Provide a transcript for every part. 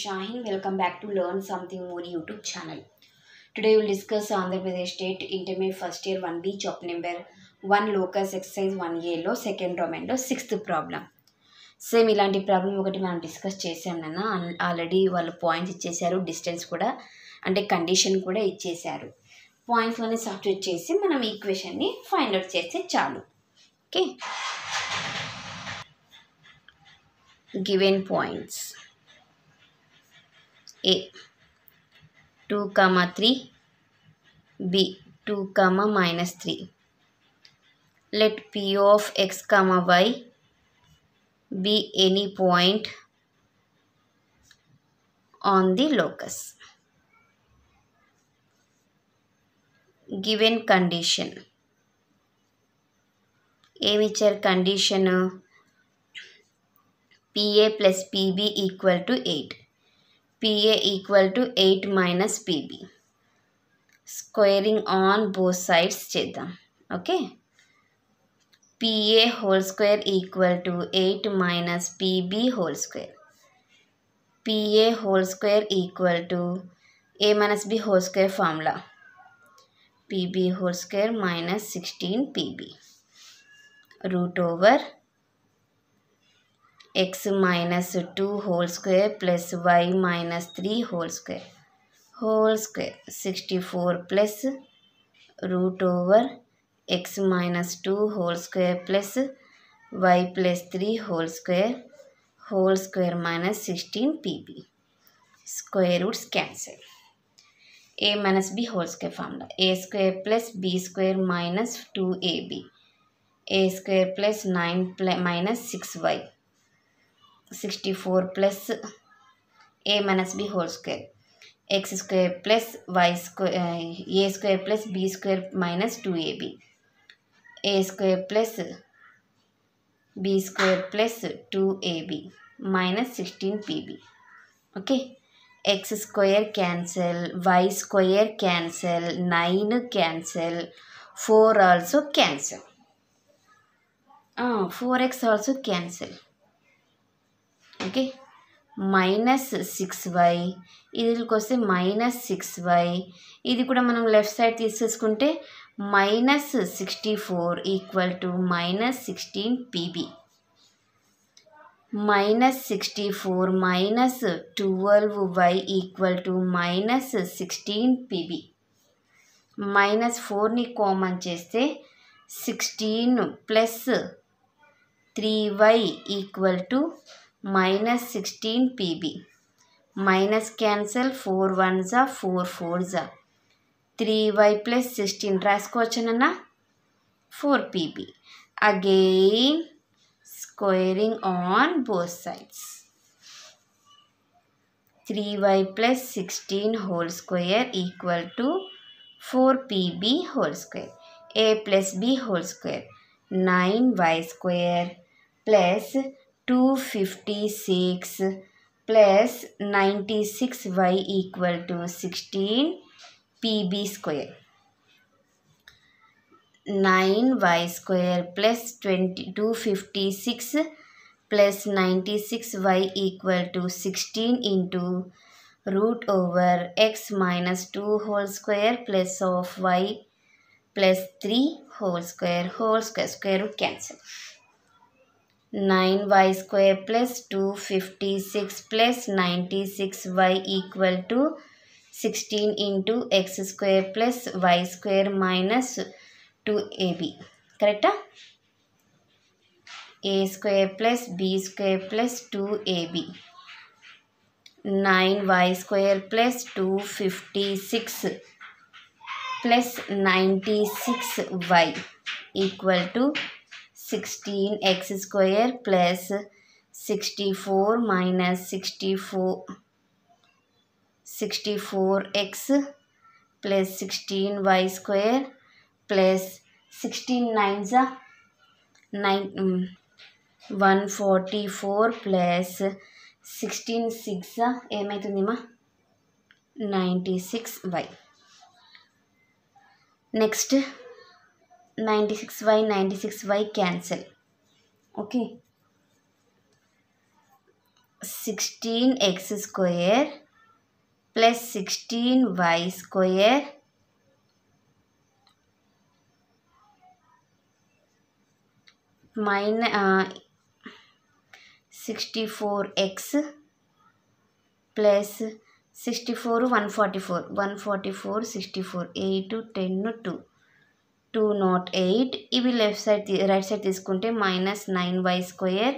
Shahin. Welcome back to Learn Something More YouTube channel. Today we'll discuss Andhra Pradesh State Intermediate First Year 1B Chapter Number 1 Locus Exercise 1A లో second డొమైన్లో 6th problem. Same ఇలాంటి problem ఒకటి మనం discuss చేసాం నాన్న. Already వాళ్ళు points ఇచ్చేసారు, distance కూడా అంటే కండిషన్ కూడా ఇచ్చేసారు. పాయింట్స్లోనే సబ్స్టిట్యూట్ చేసి మనం ఈక్వేషన్ని ఫైండ్ అవుట్ చేస్తే చాలు. Okay, given points A 2, 3, B 2, -3. Let P of x, y be any point on the locus. Given condition. ఏమి ఇచ్చారు condition? PA plus PB equal to 8. PA equal to 8 minus PB. Squaring on both sides చేద్దాం. Okay, PA whole square equal to 8 minus PB whole square. PA whole square equal to A minus B whole square formula. PB whole square minus 16 PB. Root over x minus 2 whole square plus y minus 3 whole square. 64 plus root over x minus 2 whole square plus y plus 3 whole square minus 16 PB. Square roots cancel. A minus B whole square formula. A square plus B square minus 2AB. A square plus 9 minus 6y. 64 plus A minus B whole square. X square plus y square, A square plus B square minus 2AB. A square plus B square plus 2AB minus 16 PB. Okay, X square cancel, Y square cancel, 9 cancel, 4 also cancel. 4x also cancel. Okay, minus 6y, ఇదికి వస్తే minus 6y, ఇది కూడా మనం left side తీసేసుకుంటే minus 64 equal to minus 16 PB. Minus 64 minus 12y equal to minus 16 PB. Minus 4ని common చేస్తే 16 plus 3y equal to minus 16 PB. Minus cancel, 4 1s are 4 4s are 3y plus 16 రాసుకోవచ్చునన్నా 4 PB. Again squaring on both sides. 3y plus 16 whole square equal to 4 PB whole square. A plus B whole square 9y square plus 256 plus 96y equal to 16 PB square. 9y square plus 256 plus 96y equal to 16 into root over x minus 2 whole square plus of y plus 3 whole square, square root cancel. 9y square plus 256 plus 96y equal to 16 into x square plus y square minus 2ab. Correct? A square plus b square plus 2ab. 9y square plus 256 plus 96y equal to 16x square plus 64 minus 64x plus 16y square plus 16 9s are 144 plus 16 6 ఏమవుతుందిమా 96y. Next 96y cancel. Okay, 16x square plus 16y square minus 64x plus 64 144 64 8 10 2 208 ఇవి left side right side తీసుకుంటే minus 9y square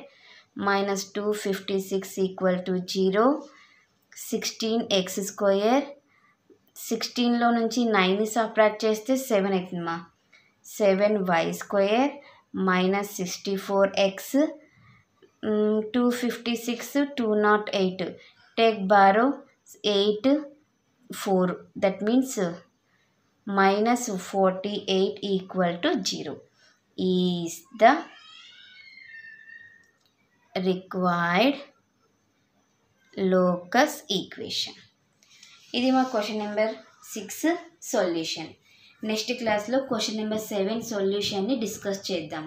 minus 256 equal to 0 16x square 16లో నుంచి 9 subtract చేస్తే 7 అవుతుందమ్మా 7y square minus 64x 256 208 take borrow 8 4 that means minus 48 equal to 0 is the required locus equation. ఇది మా question number 6 solution. Next క్లాస్లో question number 7 సొల్యూషన్ని discuss చేద్దాం.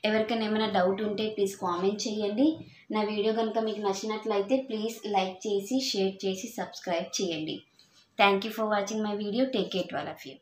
ఎవరికైనా ఏమైనా డౌట్ ఉంటే ప్లీజ్ కామెంట్ చేయండి. నా వీడియో కనుక మీకు నచ్చినట్లయితే ప్లీజ్ లైక్ చేసి షేర్ చేసి సబ్స్క్రైబ్ చేయండి. Thank you for watching my video. Take care to all of you.